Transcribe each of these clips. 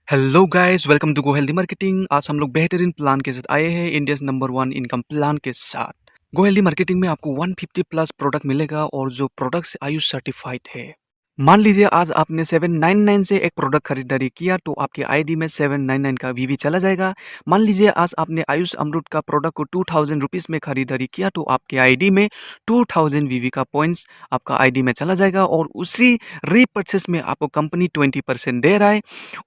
Hello guys, welcome to go healthy marketing. आज हम लोग बेहतरीन प्लान के साथ आए हैं, इंडिया नंबर 1 इनकम प्लान के साथ। गो हेल्दी मार्केटिंग में आपको 150 प्लस प्रोडक्ट मिलेगा और जो प्रोडक्ट्स आयुष सर्टिफाइड है। मान लीजिए आज आपने 799 से एक प्रोडक्ट खरीदारी किया तो आपके आईडी में 799 का वीवी चला जाएगा। मान लीजिए आज आपने आयुष अमृत का प्रोडक्ट को 2000 रुपीज़ में खरीदारी किया तो आपके आईडी में 2000 वीवी का पॉइंट्स आपका आईडी में चला जाएगा और उसी रीपर्चेस में आपको कंपनी 20% दे रहा है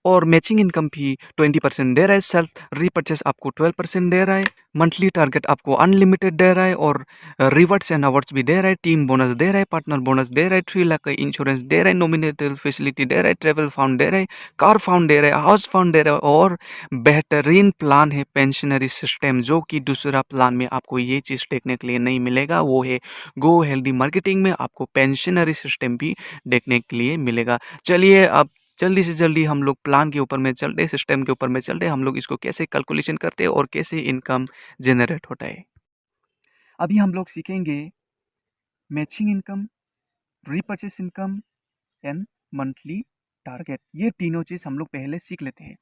और मैचिंग इनकम भी 20% दे रहा है। सेल्फ रीपर्चेस आपको 12% दे रहा है। मंथली टारगेट आपको अनलिमिटेड दे रहा है और रिवॉर्ड्स एंड अवार्ड्स भी दे रहा है। टीम बोनस दे रहा है, पार्टनर बोनस दे रहा है, 3 लाख का इंश्योरेंस दे रहा है, नॉमिनेटेड फैसिलिटी दे रहा है, ट्रेवल फाउंड दे रहा है, कार फाउंड दे रहा है, हाउस फाउंड दे रहा है और बेहतरीन प्लान है पेंशनरी सिस्टम, जो कि दूसरा प्लान में आपको ये चीज़ देखने के लिए नहीं मिलेगा। वो है गो हेल्दी मार्केटिंग में आपको पेंशनरी सिस्टम भी देखने के लिए मिलेगा। चलिए अब जल्दी से जल्दी हम लोग प्लान के ऊपर में चलते, सिस्टम के ऊपर में चलते, हम लोग इसको कैसे कैलकुलेशन करते हैं और कैसे इनकम जनरेट होता है। अभी हम लोग सीखेंगे matching income, repurchase income and monthly target. ये तीनों चीज़ हम लोग पहले सीख लेते हैं।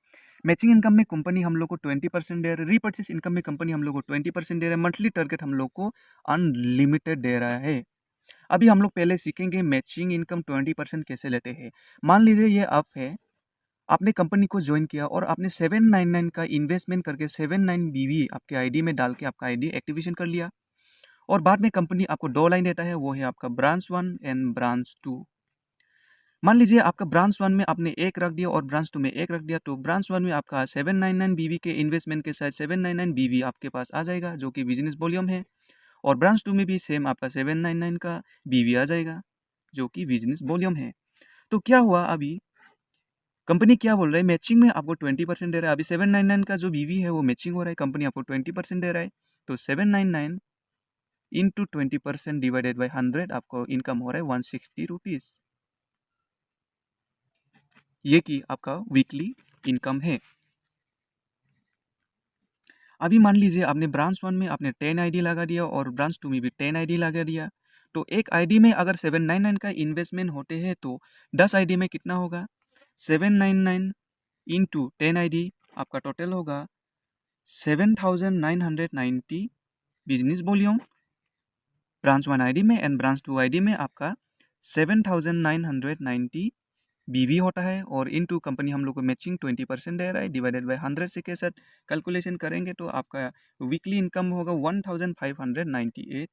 मैचिंग इनकम में कंपनी हम लोग को 20% दे रहा है, रीपर्चेस इनकम में कंपनी हम लोग को 20% दे रहा है, मंथली टारगेट हम लोग को अनलिमिटेड दे रहा है। अभी हम लोग पहले सीखेंगे मैचिंग इनकम 20% कैसे लेते हैं। मान लीजिए ये आप है, आपने कंपनी को ज्वाइन किया और आपने 799 का इन्वेस्टमेंट करके 79 बीवी आपके आईडी में डाल के आपका आईडी एक्टिवेशन कर लिया और बाद में कंपनी आपको 2 लाइन देता है, वो है आपका ब्रांच 1 एंड ब्रांच 2। मान लीजिए आपका ब्रांच 1 में आपने एक रख दिया और ब्रांच 2 में एक रख दिया, तो ब्रांच 1 में आपका 799 बीवी के इन्वेस्टमेंट के साथ 799 बीवी आपके पास आ जाएगा, जो कि बिजनेस वॉल्यूम है। और ब्रांच 2 में भी सेम आपका 799 का बीवी आ जाएगा, जो कि बिजनेस वॉल्यूम है। तो क्या हुआ, अभी कंपनी क्या बोल रहा है, मैचिंग में आपको 20% दे रहा है। अभी 799 का जो बीवी है वो मैचिंग हो रहा है, कंपनी आपको 20% दे रहा है। तो 799 इंटू 20% डिवाइडेड बाई 100 आपको इनकम हो रहा है 160 रुपीज़। ये कि आपका वीकली इनकम है। अभी मान लीजिए आपने ब्रांच 1 में आपने 10 आईडी लगा दिया और ब्रांच 2 में भी 10 आईडी लगा दिया। तो एक आईडी में अगर 799 का इन्वेस्टमेंट होते हैं तो 10 आईडी में कितना होगा, 799 इंटू 10 आईडी आपका टोटल होगा 7990 बिजनेस वॉल्यूम ब्रांच 1 आईडी में एंड ब्रांच 2 आईडी में आपका 7990 बीवी होता है और इनटू कंपनी हम लोग को मैचिंग 20% दे रहा है, डिवाइडेड बाय 100 से के साथ कैलकुलेशन करेंगे तो आपका वीकली इनकम होगा 1598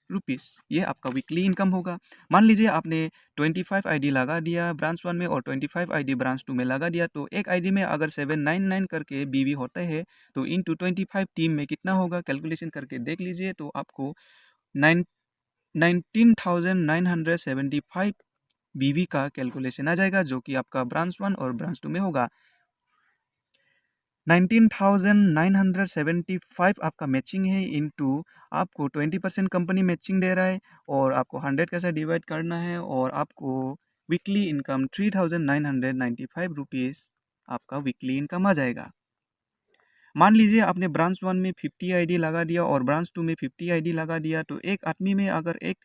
रुपीज़। ये आपका वीकली इनकम होगा। मान लीजिए आपने 25 आईडी लगा दिया ब्रांच 1 में और 25 आईडी ब्रांच 2 में लगा दिया, तो एक आईडी में अगर 799 करके बीवी होता है तो इंटू 25 टीम में कितना होगा, कैलकुलेशन करके देख लीजिए। तो आपको 19,975 बीवी का कैलकुलेशन आ जाएगा, जो कि आपका ब्रांच 1 और ब्रांच 2 में होगा। 19,975 आपका मैचिंग है इंटू आपको 20% कंपनी मैचिंग दे रहा है और आपको 100 कैसे डिवाइड करना है और आपको वीकली इनकम 3,995 रुपीज़ आपका वीकली इनकम आ जाएगा। मान लीजिए आपने ब्रांच 1 में 50 आईडी लगा दिया और ब्रांच 2 में 50 आईडी लगा दिया, तो एक आदमी में अगर एक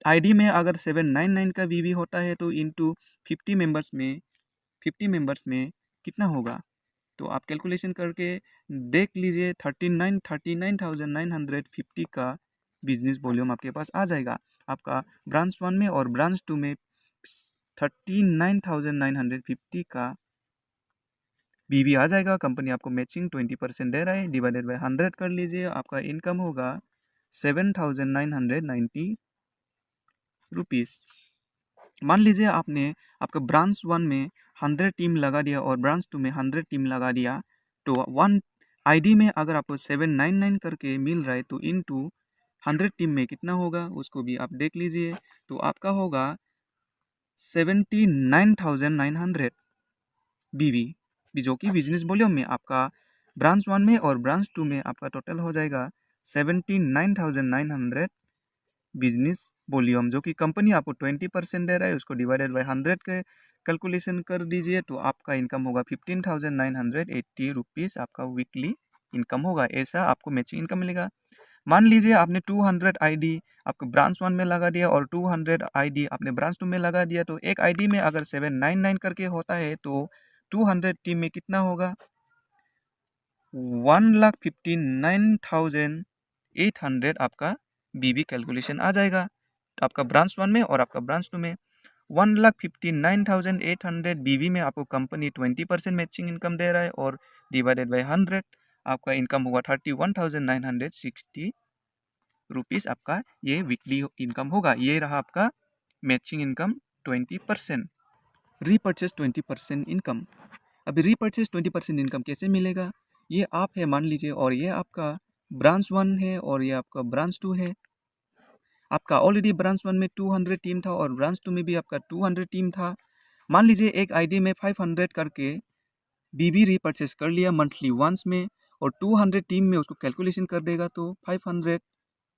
आईडी में अगर 799 का वीवी होता है तो इंटू 50 मेंबर्स में कितना होगा, तो आप कैलकुलेशन करके देख लीजिए। 39,950 का बिजनेस वॉल्यूम आपके पास आ जाएगा। आपका ब्रांच 1 में और ब्रांच 2 में 39,950 का बीवी आ जाएगा। कंपनी आपको मैचिंग 20% दे रहा है, डिवाइडेड बाय 100 कर लीजिए, आपका इनकम होगा 7,990 रुपीज़। मान लीजिए आपने आपका ब्रांच 1 में 100 टीम लगा दिया और ब्रांच 2 में 100 टीम लगा दिया, तो 1 आईडी में अगर आपको 799 करके मिल रहा है तो इनटू 100 टीम में कितना होगा उसको भी आप देख लीजिए। तो आपका होगा 79,900 बीवी, जो कि बिजनेस वॉल्यूम में आपका ब्रांच 1 में और ब्रांच 2 में आपका टोटल हो जाएगा 79,900 बिजनेस वॉल्यूम, जो कि कंपनी आपको 20% दे रहा है, उसको डिवाइडेड बाय 100 के कैलकुलेशन कर दीजिए तो आपका इनकम होगा 15,980 रुपीज़ आपका वीकली इनकम होगा। ऐसा आपको मैचिंग इनकम मिलेगा। मान लीजिए आपने 200 आईडी आपको ब्रांच 1 में लगा दिया और 200 आईडी आपने ब्रांच 2 में लगा दिया, तो एक आईडी में अगर 799 करके होता है तो 200 टीम में कितना होगा, 1,59,800 आपका बीबी कैलकुलेशन आ जाएगा आपका ब्रांच 1 में और आपका ब्रांच 2 में। 1,59,800 बीवी में आपको कंपनी 20% मैचिंग इनकम दे रहा है और डिवाइडेड बाय 100 आपका इनकम होगा 31,960 रुपीज़। आपका ये वीकली इनकम होगा। ये रहा आपका मैचिंग इनकम 20%। Repurchase 20% income. अभी रीपर्चेस 20% इनकम कैसे मिलेगा, ये आप है मान लीजिए और ये आपका ब्रांच 1 है और ये आपका ब्रांच 2 है। आपका ऑलरेडी ब्रांच 1 में 200 टीम था और ब्रांच 2 में भी आपका 200 टीम था। मान लीजिए एक आईडी में 500 करके बीबी रीपर्चेस कर लिया मंथली वंस में और 200 टीम में उसको कैलकुलेशन कर देगा तो 500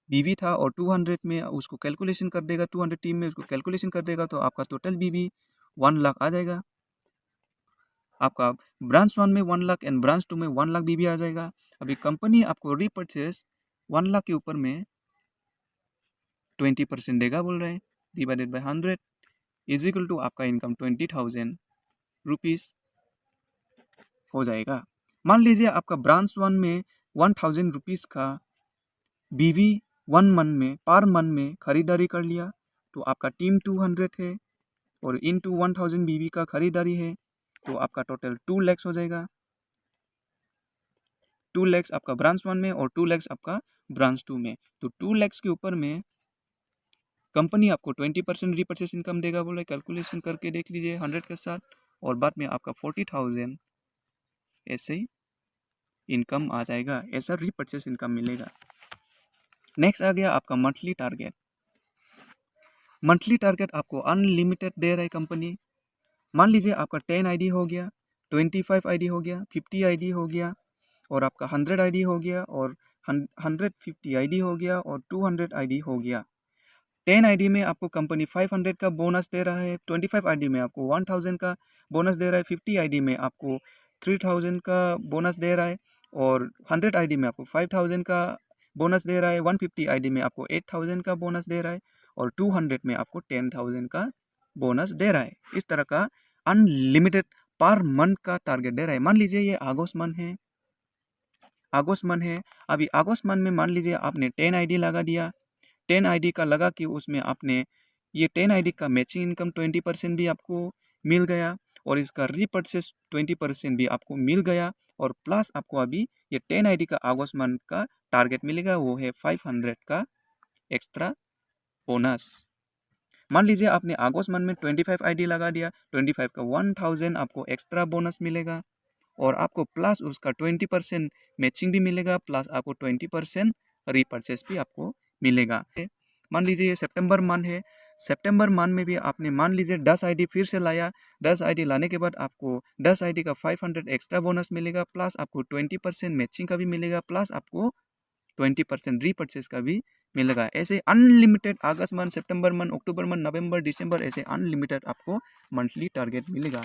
बीबी था और 200 में उसको कैलकुलेशन कर देगा, 200 टीम में उसको कैलकुलेशन कर देगा तो आपका टोटल बीबी 1 लाख आ जाएगा। आपका ब्रांच 1 में 1 लाख एंड ब्रांच 2 में 1 लाख बीबी आ जाएगा। अभी कंपनी आपको रीपर्चेस 1 लाख के ऊपर में 20% देगा बोल रहे हैं, divided by 100 is equal to आपका इनकम 20,000 रुपीज़ हो जाएगा। मान लीजिए आपका ब्रांच 1 में 1,000 रुपीज़ का बीवी 1 मंथ में पर मंथ में खरीदारी कर लिया तो आपका टीम 200 है और इनटू 1,000 बीवी का खरीदारी है तो आपका टोटल 2 लाख हो जाएगा। 2 लाख आपका ब्रांच 1 में और 2 लाख आपका ब्रांच 2 में। तो 2 लाख के ऊपर में कंपनी आपको 20% रीपर्चेस इनकम देगा बोले, कैलकुलेशन करके देख लीजिए 100 के साथ और बाद में आपका 40,000 ऐसे ही इनकम आ जाएगा। ऐसा रीपर्चेस इनकम मिलेगा। नेक्स्ट आ गया आपका मंथली टारगेट। मंथली टारगेट आपको अनलिमिटेड दे रहा है कंपनी। मान लीजिए आपका 10 आईडी हो गया, 25 आईडी हो गया, 50 आईडी हो गया और आपका 100 आईडी हो गया और 150 आईडी हो गया और 200 आईडी हो गया। 10 आईडी में आपको कंपनी 500 का बोनस दे रहा है, 25 आईडी में आपको 1000 का बोनस दे रहा है, 50 आईडी में आपको 3000 का बोनस दे रहा है और 100 आईडी में आपको 5000 का बोनस दे रहा है, 150 आईडी में आपको 8000 का बोनस दे रहा है और 200 में आपको 10,000 का बोनस दे रहा है। इस तरह का अनलिमिटेड पर मंथ का टारगेट दे रहा है। मान लीजिए ये अगस्त मंथ है, अभी अगस्त मंथ में मान लीजिए आपने 10 आईडी लगा दिया, 10 आईडी का लगा कि उसमें आपने ये 10 आईडी का मैचिंग इनकम 20% भी आपको मिल गया और इसका रीपर्चेस 20% भी आपको मिल गया और प्लस आपको अभी ये 10 आईडी का अगस्त मंथ का टारगेट मिलेगा, वो है 500 का एक्स्ट्रा बोनस। मान लीजिए आपने अगस्त मंथ में 25 आईडी लगा दिया, 25 का 1000 आपको एक्स्ट्रा बोनस मिलेगा और आपको प्लस उसका 20% मैचिंग भी मिलेगा, प्लस आपको 20% रीपर्चेस भी आपको मिलेगा। मान लीजिए ये सितंबर मंथ है, सितंबर मंथ में भी आपने मान लीजिए 10 आईडी फिर से लाया, 10 आईडी लाने के बाद आपको 10 आईडी का 500 एक्स्ट्रा बोनस मिलेगा, प्लस आपको 20% मैचिंग का भी मिलेगा, प्लस आपको 20% रीपर्चेस का भी मिलेगा। ऐसे अनलिमिटेड अगस्त मंथ, सितंबर मंथ, अक्टूबर मंथ, नवंबर, दिसंबर ऐसे अनलिमिटेड आपको मंथली टारगेट मिलेगा।